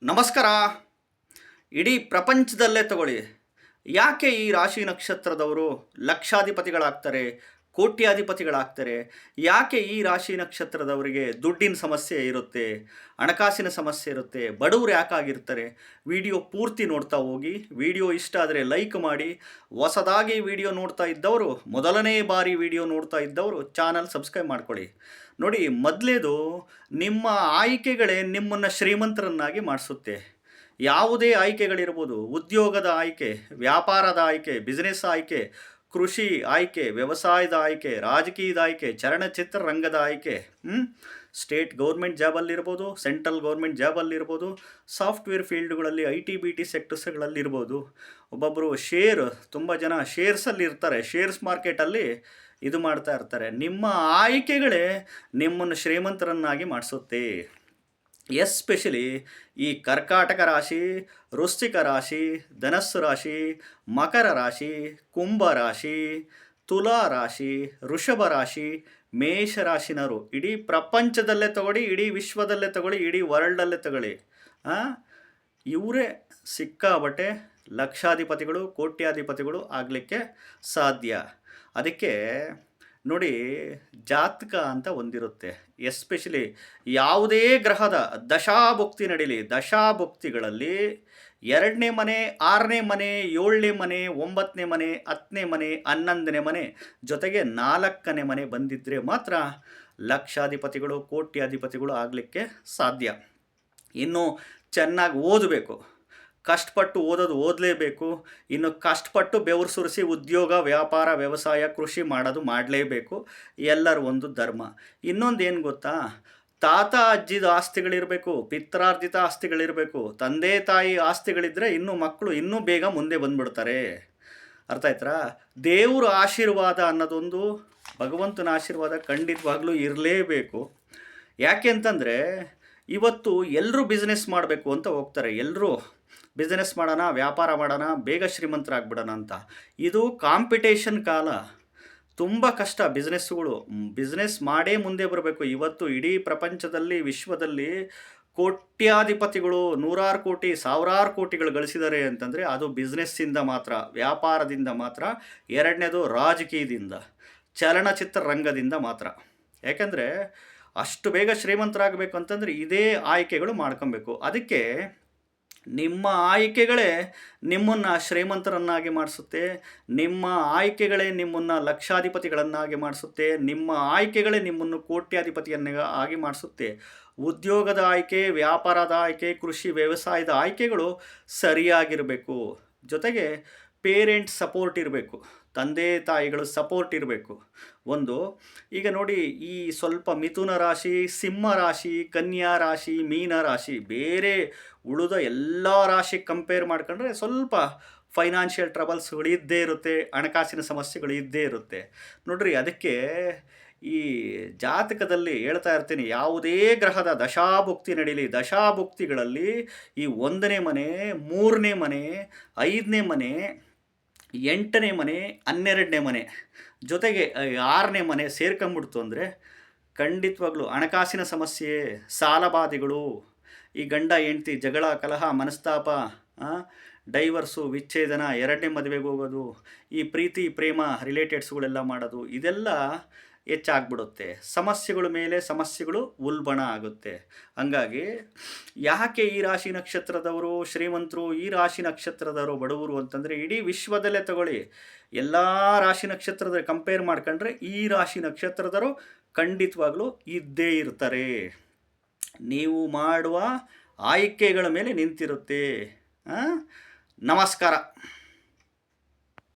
ನಮಸ್ಕಾರ. ಇಡೀ ಪ್ರಪಂಚದಲ್ಲೇ ತಗೊಳ್ಳಿ, ಯಾಕೆ ಈ ರಾಶಿ ನಕ್ಷತ್ರದವರು ಲಕ್ಷಾಧಿಪತಿಗಳಾಗ್ತಾರೆ, ಕೋಟ್ಯಾಧಿಪತಿಗಳಾಗ್ತಾರೆ? ಯಾಕೆ ಈ ರಾಶಿ ನಕ್ಷತ್ರದವರಿಗೆ ದುಡ್ಡಿನ ಸಮಸ್ಯೆ ಇರುತ್ತೆ, ಹಣಕಾಸಿನ ಸಮಸ್ಯೆ ಇರುತ್ತೆ, ಬಡವರು ಯಾಕಾಗಿರ್ತಾರೆ? ವಿಡಿಯೋ ಪೂರ್ತಿ ನೋಡ್ತಾ ಹೋಗಿ. ವಿಡಿಯೋ ಇಷ್ಟ ಆದರೆ ಲೈಕ್ ಮಾಡಿ. ಹೊಸದಾಗಿ ವಿಡಿಯೋ ನೋಡ್ತಾ ಇದ್ದವರು, ಮೊದಲನೇ ಬಾರಿ ವಿಡಿಯೋ ನೋಡ್ತಾ ಇದ್ದವರು ಚಾನಲ್ ಸಬ್ಸ್ಕ್ರೈಬ್ ಮಾಡ್ಕೊಳ್ಳಿ. ನೋಡಿ, ಮೊದಲೇದು ನಿಮ್ಮ ಆಯ್ಕೆಗಳೇ ನಿಮ್ಮನ್ನು ಶ್ರೀಮಂತರನ್ನಾಗಿ ಮಾಡಿಸುತ್ತೆ. ಯಾವುದೇ ಆಯ್ಕೆಗಳಿರ್ಬೋದು, ಉದ್ಯೋಗದ ಆಯ್ಕೆ, ವ್ಯಾಪಾರದ ಆಯ್ಕೆ, ಬಿಸ್ನೆಸ್ ಆಯ್ಕೆ, ಕೃಷಿ ಆಯ್ಕೆ, ವ್ಯವಸಾಯದ ಆಯ್ಕೆ, ರಾಜಕೀಯದ ಆಯ್ಕೆ, ಚಲನಚಿತ್ರ ರಂಗದ ಆಯ್ಕೆ, ಸ್ಟೇಟ್ ಗೌರ್ಮೆಂಟ್ ಜಾಬಲ್ಲಿರ್ಬೋದು, ಸೆಂಟ್ರಲ್ ಗೌರ್ಮೆಂಟ್ ಜಾಬಲ್ಲಿರ್ಬೋದು, ಸಾಫ್ಟ್ವೇರ್ ಫೀಲ್ಡ್ಗಳಲ್ಲಿ, IT BT ಸೆಕ್ಟರ್ಸ್ಗಳಲ್ಲಿರ್ಬೋದು. ಒಬ್ಬೊಬ್ಬರು ತುಂಬ ಜನ ಶೇರ್ಸಲ್ಲಿ ಇರ್ತಾರೆ, ಶೇರ್ಸ್ ಮಾರ್ಕೆಟಲ್ಲಿ ಇದು ಮಾಡ್ತಾ ಇರ್ತಾರೆ. ನಿಮ್ಮ ಆಯ್ಕೆಗಳೇ ನಿಮ್ಮನ್ನು ಶ್ರೀಮಂತರನ್ನಾಗಿ ಮಾಡಿಸುತ್ತೆ. ಎಸ್ಪೆಷಲಿ ಈ ಕರ್ಕಾಟಕ ರಾಶಿ, ವೃಶ್ಚಿಕ ರಾಶಿ, ಧನಸ್ಸು ರಾಶಿ, ಮಕರ ರಾಶಿ, ಕುಂಭ ರಾಶಿ, ತುಲಾ ರಾಶಿ, ವೃಷಭ ರಾಶಿ, ಮೇಷರಾಶಿನವರು ಇಡೀ ಪ್ರಪಂಚದಲ್ಲೇ ತಗೊಳ್ಳಿ, ಇಡೀ ವಿಶ್ವದಲ್ಲೇ ತಗೊಳ್ಳಿ, ಇಡೀ ವರ್ಲ್ಡಲ್ಲೇ ತಗೊಳ್ಳಿ, ಇವರೇ ಸಿಕ್ಕಾಬಟ್ಟೆ ಲಕ್ಷಾಧಿಪತಿಗಳು, ಕೋಟ್ಯಾಧಿಪತಿಗಳು ಆಗಲಿಕ್ಕೆ ಸಾಧ್ಯ. ಅದಕ್ಕೆ ನೋಡಿ, ಜಾತಕ ಅಂತ ಒಂದಿರುತ್ತೆ. ಎಸ್ಪೆಷಲಿ ಯಾವುದೇ ಗ್ರಹದ ದಶಾಭುಕ್ತಿ ನಡೀಲಿ, ದಶಾಭುಕ್ತಿಗಳಲ್ಲಿ 2ನೇ ಮನೆ, 6ನೇ ಮನೆ, 7ನೇ ಮನೆ, 9ನೇ ಮನೆ, 10ನೇ ಮನೆ, 11ನೇ ಮನೆ, ಜೊತೆಗೆ 4ನೇ ಮನೆ ಬಂದಿದ್ದರೆ ಮಾತ್ರ ಲಕ್ಷಾಧಿಪತಿಗಳು, ಕೋಟ್ಯಾಧಿಪತಿಗಳು ಆಗಲಿಕ್ಕೆ ಸಾಧ್ಯ. ಇನ್ನು ಚೆನ್ನಾಗಿ ಓದಬೇಕು, ಕಷ್ಟಪಟ್ಟು ಓದಲೇಬೇಕು. ಇನ್ನು ಕಷ್ಟಪಟ್ಟು ಬೆವರು ಸುರಿಸಿ ಉದ್ಯೋಗ, ವ್ಯಾಪಾರ, ವ್ಯವಸಾಯ, ಕೃಷಿ ಮಾಡಲೇಬೇಕು. ಎಲ್ಲರ ಒಂದು ಧರ್ಮ. ಇನ್ನೊಂದು ಏನು ಗೊತ್ತಾ, ತಾತ ಅಜ್ಜಿದ ಆಸ್ತಿಗಳಿರಬೇಕು, ಪಿತ್ರಾರ್ಜಿತ ಆಸ್ತಿಗಳಿರಬೇಕು. ತಂದೆ ತಾಯಿ ಆಸ್ತಿಗಳಿದ್ದರೆ ಮಕ್ಕಳು ಇನ್ನೂ ಬೇಗ ಮುಂದೆ ಬಂದುಬಿಡ್ತಾರೆ. ಅರ್ಥ ಆಯ್ತಾ? ದೇವ್ರ ಆಶೀರ್ವಾದ ಅನ್ನೋದೊಂದು, ಭಗವಂತನ ಆಶೀರ್ವಾದ ಖಂಡಿತವಾಗ್ಲೂ ಇರಲೇಬೇಕು. ಯಾಕೆ ಅಂತಂದರೆ ಇವತ್ತು ಎಲ್ಲರೂ ಬಿಸ್ನೆಸ್ ಮಾಡಬೇಕು ಅಂತ ಹೋಗ್ತಾರೆ. ಎಲ್ಲರೂ ಬಿಸ್ನೆಸ್ ಮಾಡೋಣ, ವ್ಯಾಪಾರ ಮಾಡೋಣ, ಬೇಗ ಶ್ರೀಮಂತರಾಗ್ಬಿಡೋಣ ಅಂತ. ಇದು ಕಾಂಪಿಟೇಷನ್ ಕಾಲ, ತುಂಬ ಕಷ್ಟ. ಬಿಸ್ನೆಸ್ ಮಾಡೇ ಮುಂದೆ ಬರಬೇಕು. ಇವತ್ತು ಇಡೀ ಪ್ರಪಂಚದಲ್ಲಿ, ವಿಶ್ವದಲ್ಲಿ ಕೋಟ್ಯಾಧಿಪತಿಗಳು ನೂರಾರು ಕೋಟಿ, ಸಾವಿರಾರು ಕೋಟಿಗಳು ಗಳಿಸಿದ್ದಾರೆ ಅಂತಂದರೆ ಅದು ಬಿಸ್ನೆಸ್ಸಿಂದ ಮಾತ್ರ, ವ್ಯಾಪಾರದಿಂದ ಮಾತ್ರ. ಎರಡನೇದು ರಾಜಕೀಯದಿಂದ, ಚಲನಚಿತ್ರ ರಂಗದಿಂದ ಮಾತ್ರ. ಯಾಕೆಂದರೆ ಅಷ್ಟು ಬೇಗ ಶ್ರೀಮಂತರಾಗಬೇಕು ಅಂತಂದರೆ ಇದೇ ಆಯ್ಕೆಗಳು ಮಾಡ್ಕೊಬೇಕು. ಅದಕ್ಕೆ ನಿಮ್ಮ ಆಯ್ಕೆಗಳೇ ನಿಮ್ಮನ್ನು ಶ್ರೀಮಂತರನ್ನಾಗಿ ಮಾಡಿಸುತ್ತೆ. ನಿಮ್ಮ ಆಯ್ಕೆಗಳೇ ನಿಮ್ಮನ್ನು ಲಕ್ಷಾಧಿಪತಿಗಳನ್ನಾಗಿ ಮಾಡಿಸುತ್ತೆ. ನಿಮ್ಮ ಆಯ್ಕೆಗಳೇ ನಿಮ್ಮನ್ನು ಕೋಟ್ಯಾಧಿಪತಿಯನ್ನಾಗಿ ಮಾಡಿಸುತ್ತೆ. ಉದ್ಯೋಗದ ಆಯ್ಕೆ, ವ್ಯಾಪಾರದ ಆಯ್ಕೆ, ಕೃಷಿ ವ್ಯವಸಾಯದ ಆಯ್ಕೆಗಳು ಸರಿಯಾಗಿರಬೇಕು. ಜೊತೆಗೆ ಪೇರೆಂಟ್ ಸಪೋರ್ಟ್ ಇರಬೇಕು, ತಂದೆ ತಾಯಿಗಳು ಸಪೋರ್ಟ್ ಇರಬೇಕು. ಈಗ ನೋಡಿ, ಈ ಸ್ವಲ್ಪ ಮಿಥುನ ರಾಶಿ, ಸಿಂಹ ರಾಶಿ, ಕನ್ಯಾ ರಾಶಿ, ಮೀನ ರಾಶಿ, ಬೇರೆ ಉಳಿದ ಎಲ್ಲ ರಾಶಿ ಕಂಪೇರ್ ಮಾಡ್ಕೊಂಡ್ರೆ ಸ್ವಲ್ಪ ಫೈನಾನ್ಷಿಯಲ್ ಟ್ರಬಲ್ಸ್ಗಳು ಇದ್ದೇ ಇರುತ್ತೆ, ಹಣಕಾಸಿನ ಸಮಸ್ಯೆಗಳು ಇದ್ದೇ ಇರುತ್ತೆ. ನೋಡ್ರಿ, ಅದಕ್ಕೆ ಈ ಜಾತಕದಲ್ಲಿ ಹೇಳ್ತಾ ಇರ್ತೀನಿ, ಯಾವುದೇ ಗ್ರಹದ ದಶಾಭುಕ್ತಿ ನಡೀಲಿ, ದಶಾಭುಕ್ತಿಗಳಲ್ಲಿ ಈ 1ನೇ ಮನೆ, 3ನೇ ಮನೆ, 5ನೇ ಮನೆ, 8ನೇ ಮನೆ, 12ನೇ ಮನೆ, ಜೊತೆಗೆ 6ನೇ ಮನೆ ಸೇರ್ಕೊಂಬಿಡ್ತು ಅಂದರೆ ಖಂಡಿತವಾಗ್ಲೂ ಹಣಕಾಸಿನ ಸಮಸ್ಯೆ, ಸಾಲಬಾಧೆಗಳು, ಈ ಗಂಡ ಹೆಂಡ್ತಿ ಜಗಳ, ಕಲಹ, ಮನಸ್ತಾಪ, ಡೈವರ್ಸು, ವಿಚ್ಛೇದನ, 2ನೇ ಮದುವೆಗೆ ಹೋಗೋದು, ಈ ಪ್ರೀತಿ ಪ್ರೇಮ ರಿಲೇಟೆಡ್ಸ್ಗಳೆಲ್ಲ ಮಾಡೋದು, ಇದೆಲ್ಲ ಹೆಚ್ಚಾಗ್ಬಿಡುತ್ತೆ. ಸಮಸ್ಯೆಗಳ ಮೇಲೆ ಸಮಸ್ಯೆಗಳು ಉಲ್ಬಣ ಆಗುತ್ತೆ. ಹಂಗಾಗಿ ಯಾಕೆ ಈ ರಾಶಿ ನಕ್ಷತ್ರದವರು ಶ್ರೀಮಂತರು, ಈ ರಾಶಿ ನಕ್ಷತ್ರದವರು ಬಡವರು ಅಂತಂದರೆ, ಇಡೀ ವಿಶ್ವದಲ್ಲೇ ತಗೊಳ್ಳಿ, ಎಲ್ಲ ರಾಶಿ ನಕ್ಷತ್ರದ ಕಂಪೇರ್ ಮಾಡ್ಕೊಂಡ್ರೆ ಈ ರಾಶಿ ನಕ್ಷತ್ರದವರು ಖಂಡಿತವಾಗ್ಲೂ ಇದ್ದೇ ಇರ್ತಾರೆ. ನೀವು ಮಾಡುವ ಆಯ್ಕೆಗಳ ಮೇಲೆ ನಿಂತಿರುತ್ತೆ. ನಮಸ್ಕಾರ.